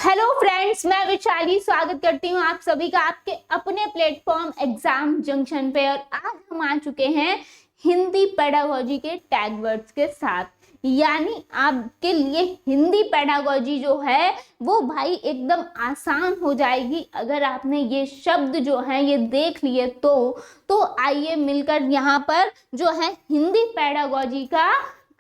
Hello friends, मैं विशाली स्वागत करती हूँ आप सभी का आपके अपने प्लेटफॉर्म एग्जाम जंक्शन पे। और आज हम आ चुके हैं हिंदी पेडागोजी के टैग वर्ड्स के साथ। यानी आपके लिए हिंदी पेडागोजी जो है वो भाई एकदम आसान हो जाएगी अगर आपने ये शब्द जो है ये देख लिए तो आइए मिलकर यहाँ पर जो है हिंदी पेडागोजी का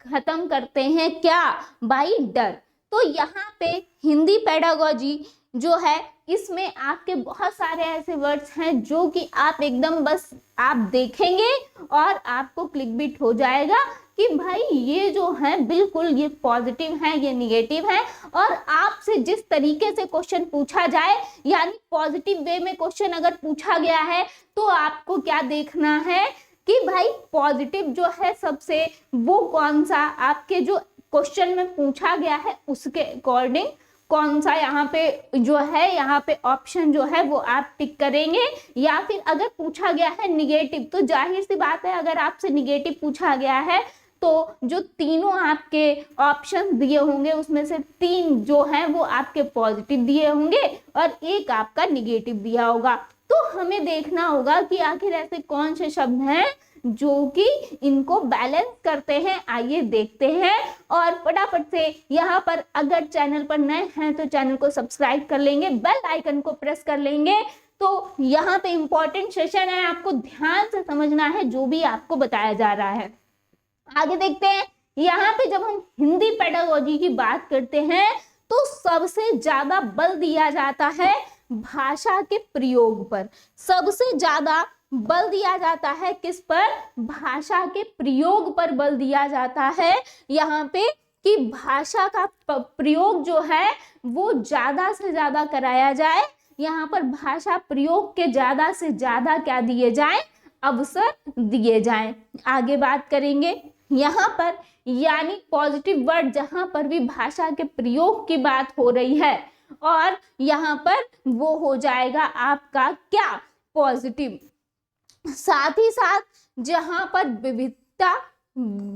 खत्म करते हैं क्या भाई, डर। तो यहाँ पे हिंदी पेडागोजी जो है इसमें आपके बहुत सारे ऐसे वर्ड्स हैं जो कि आप एकदम बस आप देखेंगे और आपको क्लिक बिट हो जाएगा कि भाई ये जो है बिल्कुल ये पॉजिटिव है, ये निगेटिव है। और आपसे जिस तरीके से क्वेश्चन पूछा जाए, यानी पॉजिटिव वे में क्वेश्चन अगर पूछा गया है तो आपको क्या देखना है कि भाई पॉजिटिव जो है सबसे वो कौन सा आपके जो क्वेश्चन में पूछा गया है उसके अकॉर्डिंग कौन सा यहाँ पे जो है यहाँ पे ऑप्शन जो है वो आप टिक करेंगे। या फिर अगर पूछा गया है निगेटिव तो जाहिर सी बात है अगर आपसे निगेटिव पूछा गया है तो जो तीनों आपके ऑप्शन दिए होंगे उसमें से 3 जो है वो आपके पॉजिटिव दिए होंगे और एक आपका निगेटिव दिया होगा। तो हमें देखना होगा कि आखिर ऐसे कौन से शब्द हैं जो कि इनको बैलेंस करते हैं। आइए देखते हैं और फटाफट से यहाँ पर अगर चैनल पर नए हैं तो चैनल को सब्सक्राइब कर लेंगे, बेल आइकन को प्रेस कर लेंगे। तो यहाँ पे इंपॉर्टेंट सेशन है, आपको ध्यान से समझना है जो भी आपको बताया जा रहा है। आगे देखते हैं, यहाँ पे जब हम हिंदी पेडागोजी की बात करते हैं तो सबसे ज्यादा बल दिया जाता है भाषा के प्रयोग पर। सबसे ज्यादा बल दिया जाता है किस पर? भाषा के प्रयोग पर बल दिया जाता है यहाँ पे कि भाषा का प्रयोग जो है वो ज्यादा से ज्यादा कराया जाए। यहाँ पर भाषा प्रयोग के ज्यादा से ज्यादा क्या दिए जाए? अवसर दिए जाएं। आगे बात करेंगे यहाँ पर, यानी पॉजिटिव वर्ड जहां पर भी भाषा के प्रयोग की बात हो रही है और यहाँ पर वो हो जाएगा आपका क्या? पॉजिटिव। साथ ही साथ जहां पर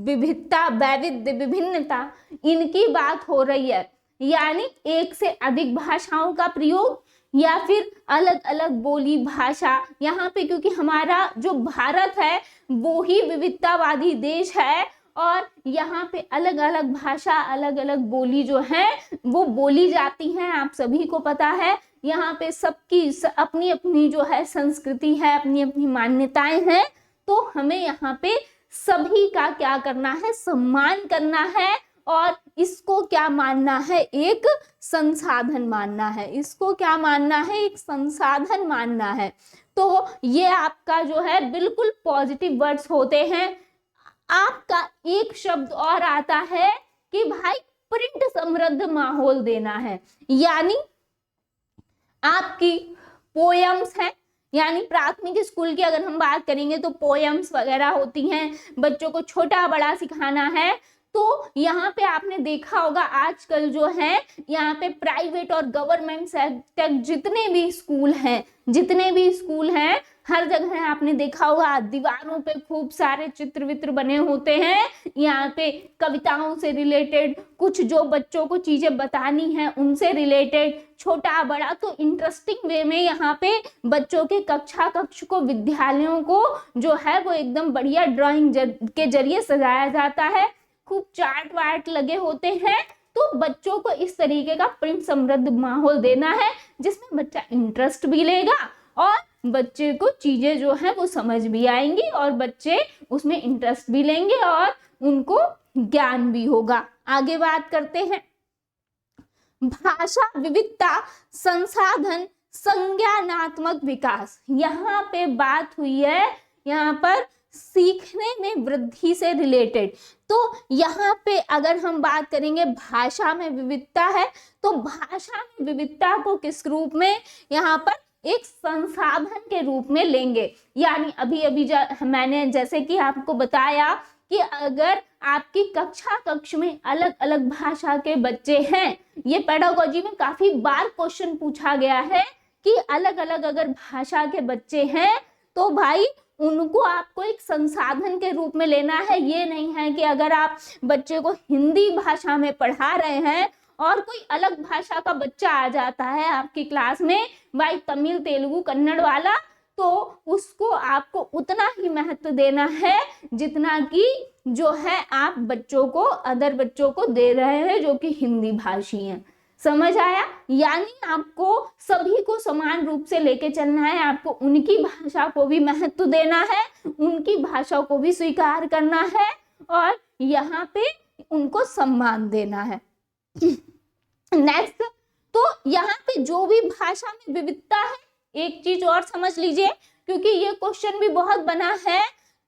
विविधता वैविध्य विभिन्नता इनकी बात हो रही है, यानी एक से अधिक भाषाओं का प्रयोग या फिर अलग अलग बोली भाषा। यहाँ पे क्योंकि हमारा जो भारत है वो ही विविधतावादी देश है और यहाँ पे अलग अलग भाषा अलग अलग बोली जो है वो बोली जाती हैं, आप सभी को पता है। यहाँ पे सबकी अपनी अपनी जो है संस्कृति है, अपनी अपनी मान्यताएं हैं। तो हमें यहाँ पे सभी का क्या करना है? सम्मान करना है और इसको क्या मानना है? एक संसाधन मानना है। इसको क्या मानना है? एक संसाधन मानना है। तो ये आपका जो है बिल्कुल पॉजिटिव वर्ड्स होते हैं। आपका एक शब्द और आता है कि भाई प्रिंट समृद्ध माहौल देना है, यानी आपकी पोयम्स हैं। यानी प्राथमिक स्कूल की अगर हम बात करेंगे तो पोयम्स वगैरह होती हैं, बच्चों को छोटा बड़ा सिखाना है। तो यहाँ पे आपने देखा होगा आजकल जो है यहाँ पे प्राइवेट और गवर्नमेंट सेक्टर जितने भी स्कूल हैं हर जगह आपने देखा होगा दीवारों पे खूब सारे चित्र वित्र बने होते हैं। यहाँ पे कविताओं से रिलेटेड कुछ जो बच्चों को चीजें बतानी है उनसे रिलेटेड छोटा बड़ा, तो इंटरेस्टिंग वे में यहाँ पे बच्चों के कक्ष को विद्यालयों को जो है वो एकदम बढ़िया ड्राइंग के जरिए सजाया जाता है। खूब चार्ट वार्ट लगे होते हैं। तो बच्चों को इस तरीके का प्रिंट समृद्ध माहौल देना है जिसमें बच्चा इंटरेस्ट भी लेगा और बच्चे को चीजें जो है वो समझ भी आएंगी और बच्चे उसमें इंटरेस्ट भी लेंगे और उनको ज्ञान भी होगा। आगे बात करते हैं, भाषा विविधता संसाधन संज्ञानात्मक विकास। यहाँ पे बात हुई है यहाँ पर सीखने में वृद्धि से रिलेटेड। तो यहाँ पे अगर हम बात करेंगे भाषा में विविधता है तो भाषा में विविधता को किस रूप में? यहाँ पर एक संसाधन के रूप में लेंगे। यानी अभी मैंने जैसे कि आपको बताया कि अगर आपकी कक्ष में अलग अलग भाषा के बच्चे हैं, ये पेडागोजी में काफी बार क्वेश्चन पूछा गया है कि अलग अलग अगर भाषा के बच्चे हैं तो भाई उनको आपको एक संसाधन के रूप में लेना है। ये नहीं है कि अगर आप बच्चे को हिंदी भाषा में पढ़ा रहे हैं और कोई अलग भाषा का बच्चा आ जाता है आपकी क्लास में, भाई तमिल तेलुगु कन्नड़ वाला, तो उसको आपको उतना ही महत्व देना है जितना कि जो है आप बच्चों को, अदर बच्चों को दे रहे हैं जो कि हिंदी भाषी हैं। समझ आया? यानी आपको सभी को समान रूप से लेके चलना है, आपको उनकी भाषा को भी महत्व देना है, उनकी भाषा को भी स्वीकार करना है और यहाँ पे उनको सम्मान देना है। नेक्स्ट, तो यहाँ पे जो भी भाषा में विविधता है, एक चीज और समझ लीजिए क्योंकि ये क्वेश्चन भी बहुत बना है,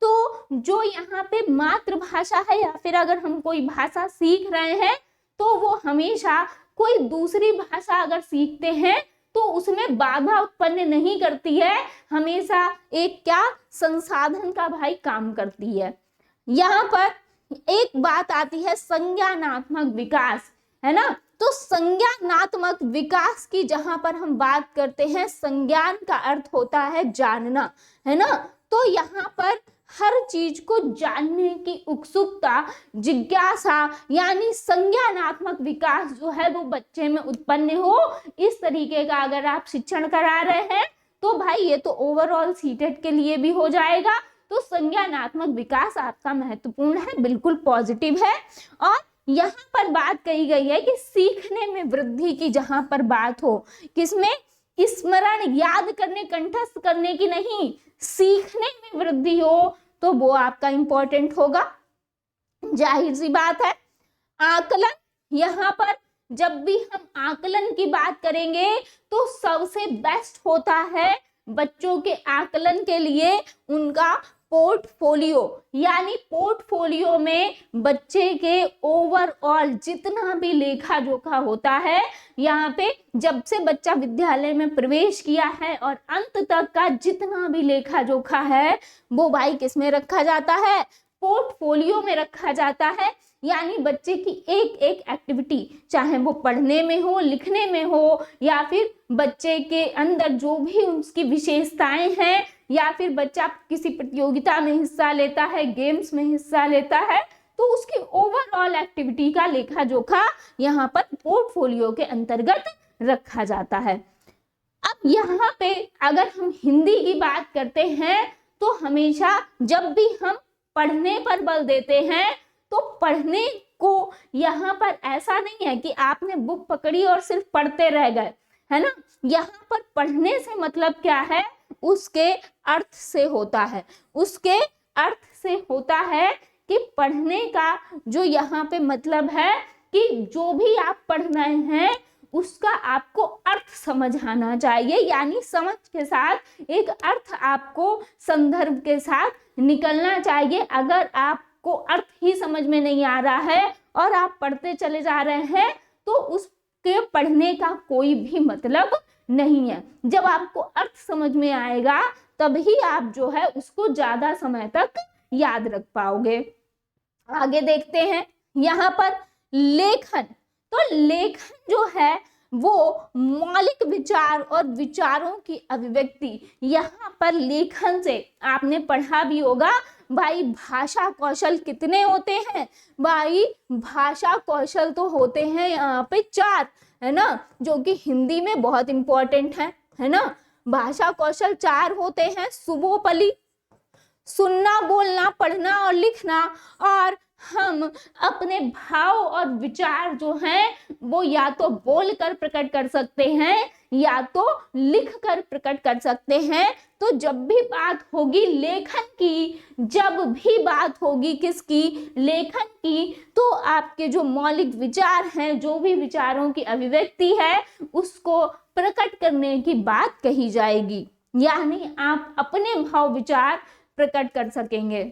तो जो यहाँ पे मातृभाषा है या फिर अगर हम कोई भाषा सीख रहे हैं तो वो हमेशा कोई दूसरी भाषा अगर सीखते हैं तो उसमें बाधा उत्पन्न नहीं करती है, हमेशा एक क्या संसाधन का भाई काम करती है। यहाँ पर एक बात आती है संज्ञानात्मक विकास, है ना। तो संज्ञानात्मक विकास की जहां पर हम बात करते हैं, संज्ञान का अर्थ होता है जानना, है ना। तो यहाँ पर हर चीज को जानने की उत्सुकता, जिज्ञासा, यानी संज्ञानात्मक विकास जो है वो बच्चे में उत्पन्न हो, इस तरीके का अगर आप शिक्षण करा रहे हैं तो भाई ये तो ओवरऑल सीटेट के लिए भी हो जाएगा। तो संज्ञानात्मक विकास आपका महत्वपूर्ण है, बिल्कुल पॉजिटिव है। और यहाँ पर बात कही गई है कि सीखने में वृद्धि की जहां पर बात हो, किसमें? स्मरण, याद करने, कंठस्थ करने की नहीं, सीखने में वृद्धि हो तो वो आपका इंपॉर्टेंट होगा, जाहिर सी बात है। आकलन, यहाँ पर जब भी हम आकलन की बात करेंगे तो सबसे बेस्ट होता है बच्चों के आकलन के लिए उनका पोर्टफोलियो, यानी पोर्टफोलियो में बच्चे के ओवरऑल जितना भी लेखा जोखा होता है, यहाँ पे जब से बच्चा विद्यालय में प्रवेश किया है और अंत तक का जितना भी लेखा जोखा है वो भाई किस में रखा जाता है? पोर्टफोलियो में रखा जाता है। यानी बच्चे की एक एक एक्टिविटी, चाहे वो पढ़ने में हो, लिखने में हो, या फिर बच्चे के अंदर जो भी उसकी विशेषताएं हैं, या फिर बच्चा किसी प्रतियोगिता में हिस्सा लेता है, गेम्स में हिस्सा लेता है, तो उसकी ओवरऑल एक्टिविटी का लेखा जोखा यहाँ पर पोर्टफोलियो के अंतर्गत रखा जाता है। अब यहाँ पे अगर हम हिंदी की बात करते हैं तो हमेशा जब भी हम पढ़ने पर बल देते हैं तो पढ़ने को यहाँ पर ऐसा नहीं है कि आपने बुक पकड़ी और सिर्फ पढ़ते रह गए, है ना। यहाँ पर पढ़ने से मतलब क्या है? उसके अर्थ से होता है, उसके अर्थ से होता है कि पढ़ने का जो यहाँ पे मतलब है कि जो भी आप पढ़ रहे हैं उसका आपको अर्थ समझ आना चाहिए, यानी समझ के साथ एक अर्थ आपको संदर्भ के साथ निकलना चाहिए। अगर आपको अर्थ ही समझ में नहीं आ रहा है और आप पढ़ते चले जा रहे हैं तो उसके पढ़ने का कोई भी मतलब नहीं है। जब आपको अर्थ समझ में आएगा तभी आप जो है उसको ज्यादा समय तक याद रख पाओगे। आगे देखते हैं यहाँ पर लेखन। तो लेखन जो है वो मौलिक विचार और विचारों की अभिव्यक्ति, यहाँ पर लेखन से आपने पढ़ा भी होगा भाई भाषा कौशल कितने होते हैं? भाई भाषा कौशल तो होते हैं यहाँ पे 4, है ना, जो कि हिंदी में बहुत इंपॉर्टेंट है ना। भाषा कौशल 4 होते हैं, सुबोपली, सुनना, बोलना, पढ़ना और लिखना। और हम अपने भाव और विचार जो हैं वो या तो बोलकर प्रकट कर सकते हैं या तो लिखकर प्रकट कर सकते हैं। तो जब भी बात होगी लेखन की, जब भी बात होगी किसकी? लेखन की, तो आपके जो मौलिक विचार हैं, जो भी विचारों की अभिव्यक्ति है उसको प्रकट करने की बात कही जाएगी, यानी आप अपने भाव विचार प्रकट कर सकेंगे।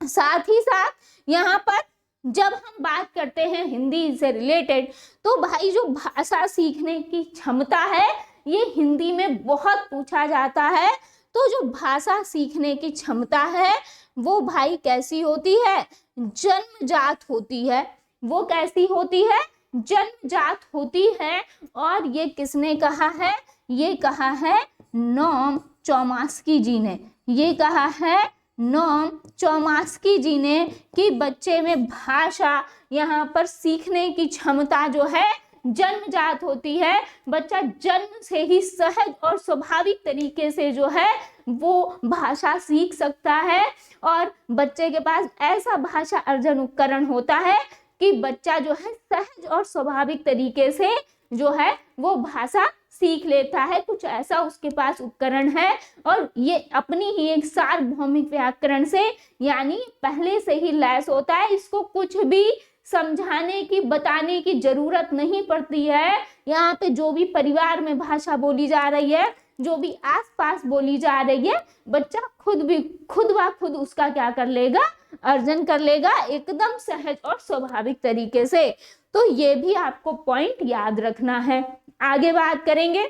साथ ही साथ यहाँ पर जब हम बात करते हैं हिंदी से रिलेटेड तो भाई जो भाषा सीखने की क्षमता है ये हिंदी में बहुत पूछा जाता है। तो जो भाषा सीखने की क्षमता है वो भाई कैसी होती है? जन्मजात होती है। वो कैसी होती है? जन्मजात होती है। और ये किसने कहा है? ये कहा है नोम चोमास्की जी ने। ये कहा है नोम चोमास्की जी ने कि बच्चे में भाषा यहाँ पर सीखने की क्षमता जो है जन्मजात होती है। बच्चा जन्म से ही सहज और स्वाभाविक तरीके से जो है वो भाषा सीख सकता है और बच्चे के पास ऐसा भाषा अर्जन उपकरण होता है कि बच्चा जो है सहज और स्वाभाविक तरीके से जो है वो भाषा सीख लेता है। कुछ ऐसा उसके पास उपकरण है और ये अपनी ही एक सार्वभौमिक व्याकरण से यानी पहले से ही लैस होता है। इसको कुछ भी समझाने की बताने की जरूरत नहीं पड़ती है। यहाँ पे जो भी परिवार में भाषा बोली जा रही है, जो भी आसपास बोली जा रही है, बच्चा खुद ब खुद उसका क्या कर लेगा, अर्जन कर लेगा एकदम सहज और स्वाभाविक तरीके से। तो ये भी आपको पॉइंट याद रखना है। आगे बात करेंगे।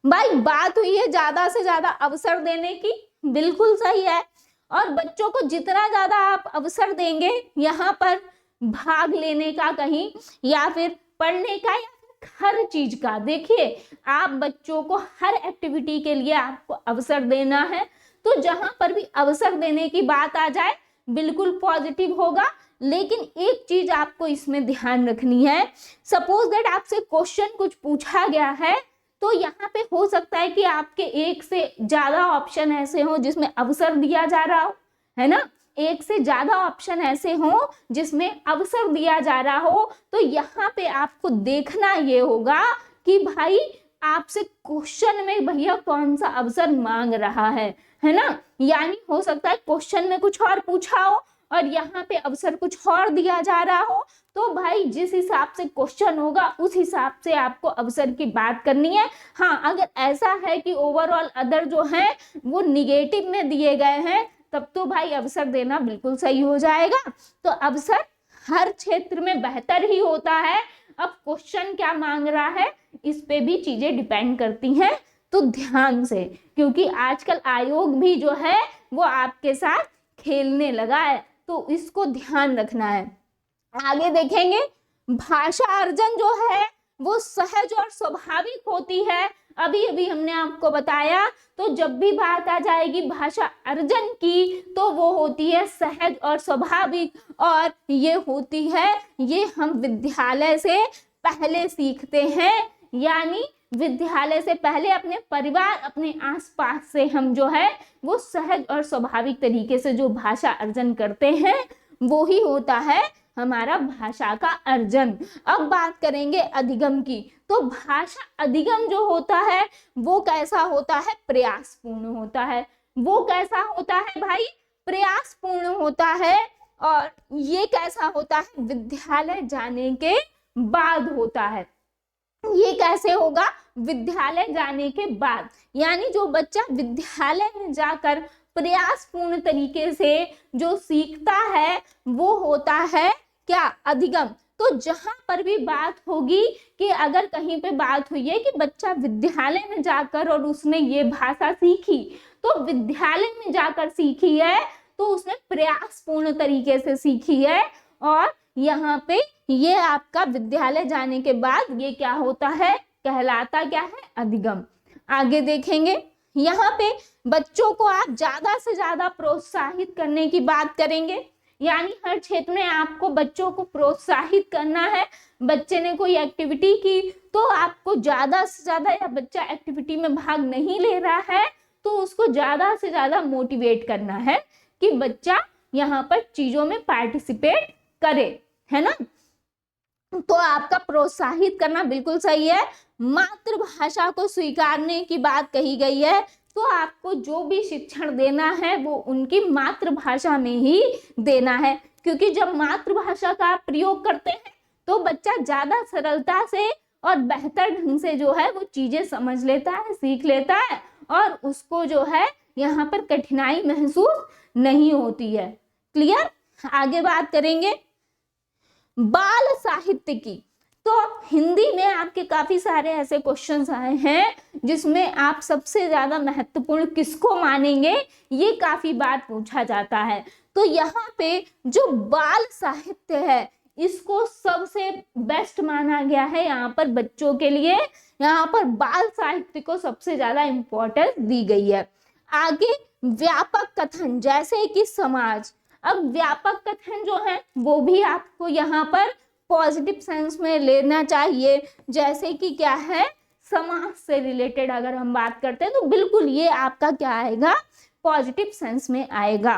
भाई बात हुई है ज्यादा से ज्यादा अवसर देने की, बिल्कुल सही है। और बच्चों को जितना ज्यादा आप अवसर देंगे यहाँ पर भाग लेने का कहीं या फिर पढ़ने का या फिर हर चीज का, देखिए आप बच्चों को हर एक्टिविटी के लिए आपको अवसर देना है। तो जहां पर भी अवसर देने की बात आ जाए बिल्कुल पॉजिटिव होगा। लेकिन एक चीज आपको इसमें ध्यान रखनी है, सपोज दैट आपसे क्वेश्चन कुछ पूछा गया है तो यहाँ पे हो सकता है कि आपके एक से ज्यादा ऑप्शन ऐसे हो जिसमें अवसर दिया जा रहा हो, है ना, एक से ज्यादा ऑप्शन ऐसे हो जिसमें अवसर दिया जा रहा हो। तो यहाँ पे आपको देखना ये होगा कि भाई आपसे क्वेश्चन में भैया कौन सा अवसर मांग रहा है ना। यानी हो सकता है क्वेश्चन में कुछ और पूछा हो और यहाँ पे अवसर कुछ और दिया जा रहा हो। तो भाई जिस हिसाब से क्वेश्चन होगा उस हिसाब से आपको अवसर की बात करनी है। हाँ, अगर ऐसा है कि ओवरऑल अदर जो है वो निगेटिव में दिए गए हैं तब तो भाई अवसर देना बिल्कुल सही हो जाएगा। तो अवसर हर क्षेत्र में बेहतर ही होता है। अब क्वेश्चन क्या मांग रहा है इस पे भी चीजें डिपेंड करती हैं, तो ध्यान से, क्योंकि आजकल आयोग भी जो है वो आपके साथ खेलने लगा है, तो इसको ध्यान रखना है। आगे देखेंगे, भाषा अर्जन जो है वो सहज और स्वाभाविक होती है। अभी अभी हमने आपको बताया। तो जब भी बात आ जाएगी भाषा अर्जन की तो वो होती है सहज और स्वाभाविक, और ये होती है, ये हम विद्यालय से पहले सीखते हैं। यानी विद्यालय से पहले अपने परिवार, अपने आसपास से हम जो है वो सहज और स्वाभाविक तरीके से जो भाषा अर्जन करते हैं वो ही होता है हमारा भाषा का अर्जन। अब बात करेंगे अधिगम की। तो भाषा अधिगम जो होता है वो कैसा होता है, प्रयासपूर्ण होता है। वो कैसा होता है भाई, प्रयासपूर्ण होता है। और ये कैसा होता है, विद्यालय जाने के बाद होता है। ये कैसे होगा, विद्यालय जाने के बाद। यानी जो बच्चा विद्यालय में जाकर प्रयासपूर्ण तरीके से जो सीखता है वो होता है क्या, अधिगम। तो जहां पर भी बात होगी कि अगर कहीं पे बात हुई है कि बच्चा विद्यालय में जाकर और उसने ये भाषा सीखी, तो विद्यालय में जाकर सीखी है तो उसने प्रयासपूर्ण तरीके से सीखी है। और यहाँ पे ये आपका विद्यालय जाने के बाद ये क्या होता है, कहलाता क्या है, अधिगम। आगे देखेंगे, यहाँ पे बच्चों को आप ज्यादा से ज्यादा प्रोत्साहित करने की बात करेंगे। यानी हर क्षेत्र में आपको बच्चों को प्रोत्साहित करना है। बच्चे ने कोई एक्टिविटी की तो आपको ज्यादा से ज्यादा, या बच्चा एक्टिविटी में भाग नहीं ले रहा है तो उसको ज्यादा से ज्यादा मोटिवेट करना है कि बच्चा यहाँ पर चीजों में पार्टिसिपेट करे, है ना। तो आपका प्रोत्साहित करना बिल्कुल सही है। मातृभाषा को स्वीकारने की बात कही गई है, तो आपको जो भी शिक्षण देना है वो उनकी मातृभाषा में ही देना है। क्योंकि जब मातृभाषा का आप प्रयोग करते हैं तो बच्चा ज्यादा सरलता से और बेहतर ढंग से जो है वो चीजें समझ लेता है, सीख लेता है, और उसको जो है यहाँ पर कठिनाई महसूस नहीं होती है। क्लियर। आगे बात करेंगे बाल साहित्य की। तो हिंदी में आपके काफी सारे ऐसे क्वेश्चंस आए हैं जिसमें आप सबसे ज्यादा महत्वपूर्ण किसको मानेंगे, ये काफी बार पूछा जाता है। तो यहाँ पे जो बाल साहित्य है इसको सबसे बेस्ट माना गया है यहाँ पर बच्चों के लिए। यहाँ पर बाल साहित्य को सबसे ज्यादा इम्पोर्टेंस दी गई है। आगे व्यापक कथन जैसे कि समाज। अब व्यापक कथन जो है वो भी आपको यहाँ पर पॉजिटिव सेंस में लेना चाहिए, जैसे कि क्या है, समाज से रिलेटेड अगर हम बात करते हैं तो बिल्कुल ये आपका क्या आएगा, पॉजिटिव सेंस में आएगा।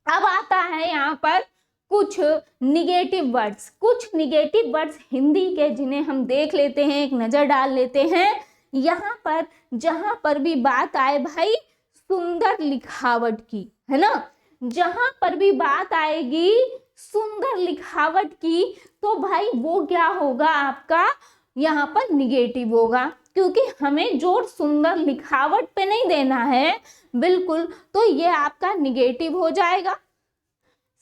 अब आता है यहाँ पर कुछ निगेटिव वर्ड्स, कुछ निगेटिव वर्ड्स हिंदी के जिन्हें हम देख लेते हैं, एक नजर डाल लेते हैं। यहाँ पर जहां पर भी बात आए भाई सुंदर लिखावट की, है ना, जहां पर भी बात आएगी सुंदर लिखावट की तो भाई वो क्या होगा, आपका यहाँ पर निगेटिव होगा, क्योंकि हमें जोर सुंदर लिखावट पे नहीं देना है बिल्कुल, तो ये आपका निगेटिव हो जाएगा।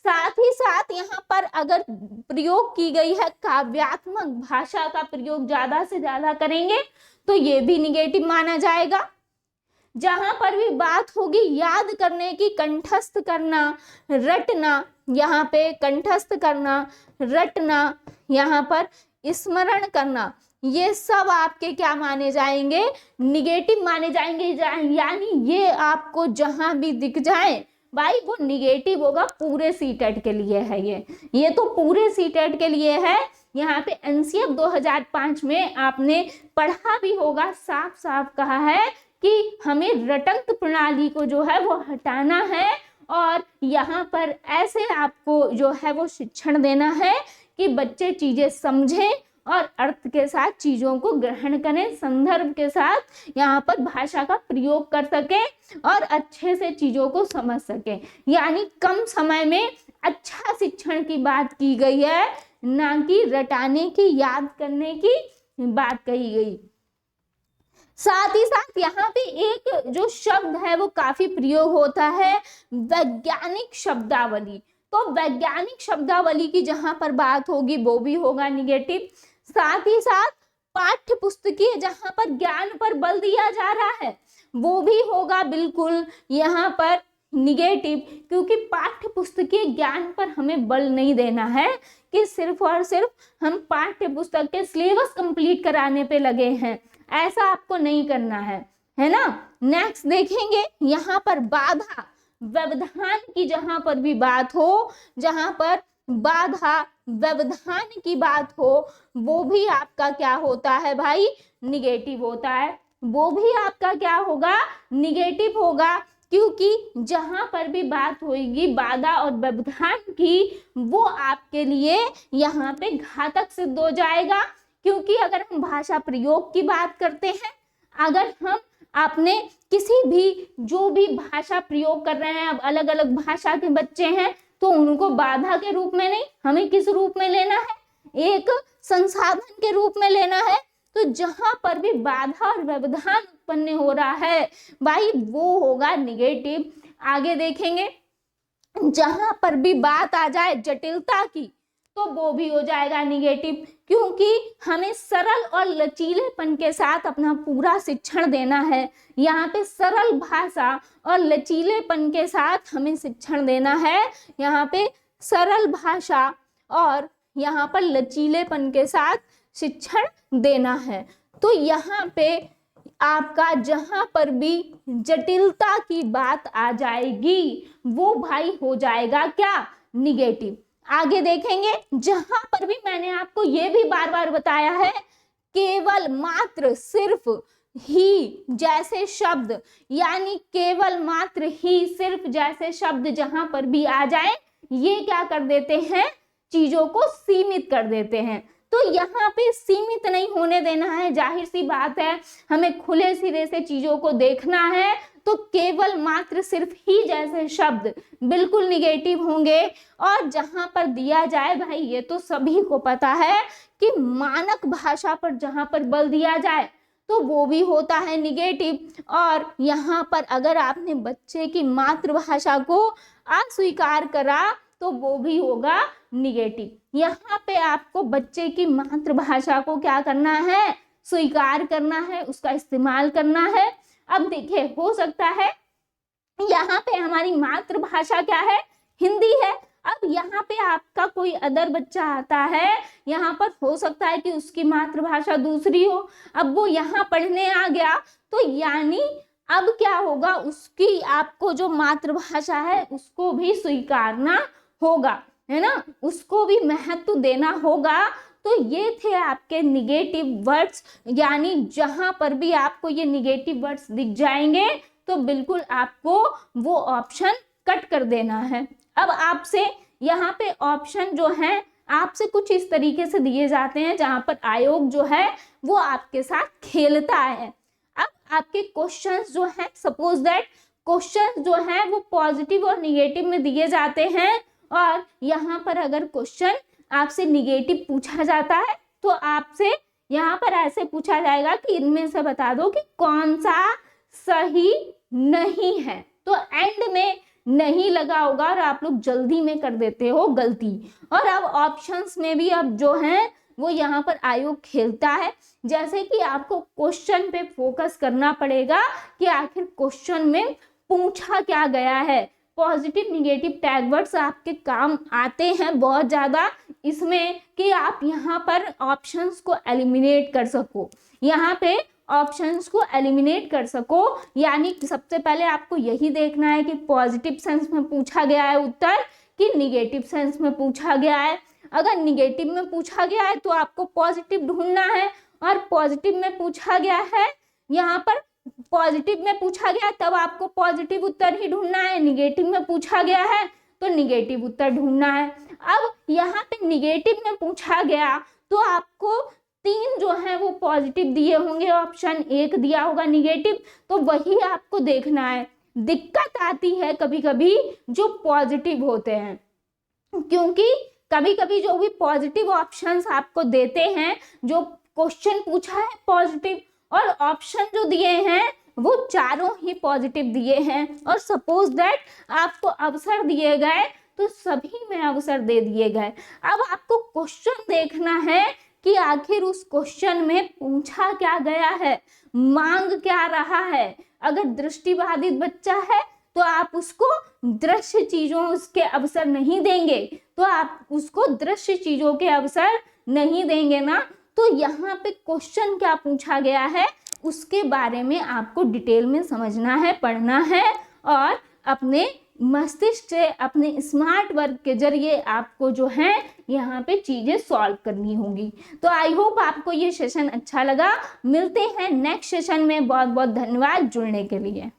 साथ ही साथ यहाँ पर अगर प्रयोग की गई है काव्यात्मक भाषा का प्रयोग ज्यादा से ज्यादा करेंगे तो ये भी निगेटिव माना जाएगा। जहां पर भी बात होगी याद करने की, कंठस्थ करना, रटना, यहाँ पे कंठस्थ करना, रटना, यहाँ पर स्मरण करना, ये सब आपके क्या माने जाएंगे, निगेटिव माने जाएंगे। यानी ये आपको जहां भी दिख जाए भाई वो निगेटिव होगा, पूरे सीटेट के लिए है ये तो पूरे सीटेट के लिए है। यहाँ पे एनसीएफ 2005 में आपने पढ़ा भी होगा, साफ साफ कहा है कि हमें रटंत प्रणाली को जो है वो हटाना है और यहाँ पर ऐसे आपको जो है वो शिक्षण देना है कि बच्चे चीजें समझें और अर्थ के साथ चीजों को ग्रहण करें, संदर्भ के साथ यहाँ पर भाषा का प्रयोग कर सकें और अच्छे से चीजों को समझ सकें। यानी कम समय में अच्छा शिक्षण की बात की गई है, ना कि रटाने की, याद करने की बात कही गई। साथ ही साथ यहाँ पे एक जो शब्द है वो काफी प्रयोग होता है, वैज्ञानिक शब्दावली। तो वैज्ञानिक शब्दावली की जहां पर बात होगी वो भी होगा निगेटिव। साथ ही साथ पाठ्य पुस्तकीय जहां पर ज्ञान पर बल दिया जा रहा है वो भी होगा बिल्कुल यहाँ पर निगेटिव, क्योंकि पाठ्य पुस्तकीय ज्ञान पर हमें बल नहीं देना है कि सिर्फ और सिर्फ हम पाठ्य पुस्तक के सिलेबस कंप्लीट कराने पे लगे हैं, ऐसा आपको नहीं करना है ना। नेक्स्ट देखेंगे यहाँ पर बाधा व्यवधान की जहां पर भी बात हो, जहां पर बाधा व्यवधान की बात हो वो भी आपका क्या होता है भाई, निगेटिव होता है, वो भी आपका क्या होगा, निगेटिव होगा, क्योंकि जहां पर भी बात होगी बाधा और व्यवधान की वो आपके लिए यहाँ पे घातक सिद्ध हो जाएगा। क्योंकि अगर हम भाषा प्रयोग की बात करते हैं, अगर हम आपने किसी भी जो भी भाषा प्रयोग कर रहे हैं, अब अलग अलग भाषा के बच्चे हैं तो उनको बाधा के रूप में नहीं, हमें किस रूप में लेना है, एक संसाधन के रूप में लेना है। तो जहां पर भी बाधा और व्यवधान उत्पन्न हो रहा है भाई वो होगा निगेटिव। आगे देखेंगे जहां पर भी बात आ जाए जटिलता की तो वो भी हो जाएगा निगेटिव, क्योंकि हमें सरल और लचीलेपन के साथ अपना पूरा शिक्षण देना है। यहाँ पे सरल भाषा और लचीलेपन के साथ हमें शिक्षण देना है, यहाँ पे सरल भाषा और यहाँ पर लचीलेपन के साथ शिक्षण देना है। तो यहाँ पे आपका जहां पर भी जटिलता की बात आ जाएगी वो भाई हो जाएगा क्या, निगेटिव। आगे देखेंगे जहां पर भी मैंने आपको ये भी बार बार बताया है, केवल मात्र सिर्फ ही जैसे शब्द, यानी केवल मात्र ही सिर्फ जैसे शब्द जहां पर भी आ जाए ये क्या कर देते हैं, चीजों को सीमित कर देते हैं। तो यहाँ पे सीमित नहीं होने देना है, जाहिर सी बात है हमें खुले सिरे से चीजों को देखना है। तो केवल मात्र सिर्फ ही जैसे शब्द बिल्कुल निगेटिव होंगे। और जहां पर दिया जाए भाई ये तो सभी को पता है कि मानक भाषा पर जहां पर बल दिया जाए तो वो भी होता है निगेटिव। और यहाँ पर अगर आपने बच्चे की मातृभाषा को अस्वीकार करा तो वो भी होगा निगेटिव। यहाँ पे आपको बच्चे की मातृभाषा को क्या करना है, स्वीकार करना है, उसका इस्तेमाल करना है। अब देखिए हो सकता है यहाँ पे हमारी मातृभाषा क्या है, हिंदी है। अब यहाँ पे आपका कोई अदर बच्चा आता है, यहाँ पर हो सकता है कि उसकी मातृभाषा दूसरी हो, अब वो यहाँ पढ़ने आ गया तो यानी अब क्या होगा, उसकी आपको जो मातृभाषा है उसको भी स्वीकारना होगा, है ना, उसको भी महत्व देना होगा। तो ये थे आपके निगेटिव वर्ड्स, यानी जहां पर भी आपको ये निगेटिव वर्ड्स दिख जाएंगे तो बिल्कुल आपको वो ऑप्शन कट कर देना है। अब आपसे यहाँ पे ऑप्शन जो है आपसे कुछ इस तरीके से दिए जाते हैं जहां पर आयोग जो है वो आपके साथ खेलता है। अब आपके क्वेश्चंस जो है, सपोज दैट क्वेश्चंस जो है वो पॉजिटिव और निगेटिव में दिए जाते हैं, और यहाँ पर अगर क्वेश्चन आपसे निगेटिव पूछा जाता है तो आपसे यहाँ पर ऐसे पूछा जाएगा कि इनमें से बता दो कि कौन सा सही नहीं है। तो एंड में नहीं लगा होगा और आप लोग जल्दी में कर देते हो गलती। और अब ऑप्शंस में भी अब जो है वो यहाँ पर आयोग खेलता है, जैसे कि आपको क्वेश्चन पे फोकस करना पड़ेगा कि आखिर क्वेश्चन में पूछा क्या गया है। पॉजिटिव निगेटिव टैग वर्ड्स आपके काम आते हैं बहुत ज़्यादा इसमें कि आप यहाँ पर ऑप्शंस को एलिमिनेट कर सको, यहाँ पे ऑप्शंस को एलिमिनेट कर सको। यानी सबसे पहले आपको यही देखना है कि पॉजिटिव सेंस में पूछा गया है उत्तर कि निगेटिव सेंस में पूछा गया है। अगर निगेटिव में पूछा गया है तो आपको पॉजिटिव ढूंढना है, और पॉजिटिव में पूछा गया है, यहाँ पर पॉजिटिव में पूछा गया तब आपको पॉजिटिव उत्तर ही ढूंढना है, निगेटिव में पूछा गया है तो निगेटिव उत्तर ढूंढना है। अब यहाँ पे निगेटिव में पूछा गया तो आपको 3 जो है वो पॉजिटिव दिए होंगे ऑप्शन, 1 दिया होगा निगेटिव, तो वही आपको देखना है। दिक्कत आती है कभी कभी जो पॉजिटिव होते हैं, क्योंकि कभी कभी जो भी पॉजिटिव ऑप्शंस आपको देते हैं, जो क्वेश्चन पूछा है पॉजिटिव और ऑप्शन जो दिए हैं वो चारों ही पॉजिटिव दिए हैं, और सपोज दैट आपको अवसर दिए गए तो सभी में अवसर दे दिए गए। अब आपको क्वेश्चन देखना है कि आखिर उस क्वेश्चन में पूछा क्या गया है, मांग क्या रहा है। अगर दृष्टिबाधित बच्चा है तो आप उसको दृश्य चीजों उसके अवसर नहीं देंगे, तो आप उसको दृश्य चीजों के अवसर नहीं देंगे ना। तो यहाँ पे क्वेश्चन क्या पूछा गया है उसके बारे में आपको डिटेल में समझना है, पढ़ना है, और अपने मस्तिष्क से अपने स्मार्ट वर्क के जरिए आपको जो है यहाँ पे चीजें सॉल्व करनी होंगी। तो आई होप आपको ये सेशन अच्छा लगा। मिलते हैं नेक्स्ट सेशन में। बहुत बहुत धन्यवाद जुड़ने के लिए।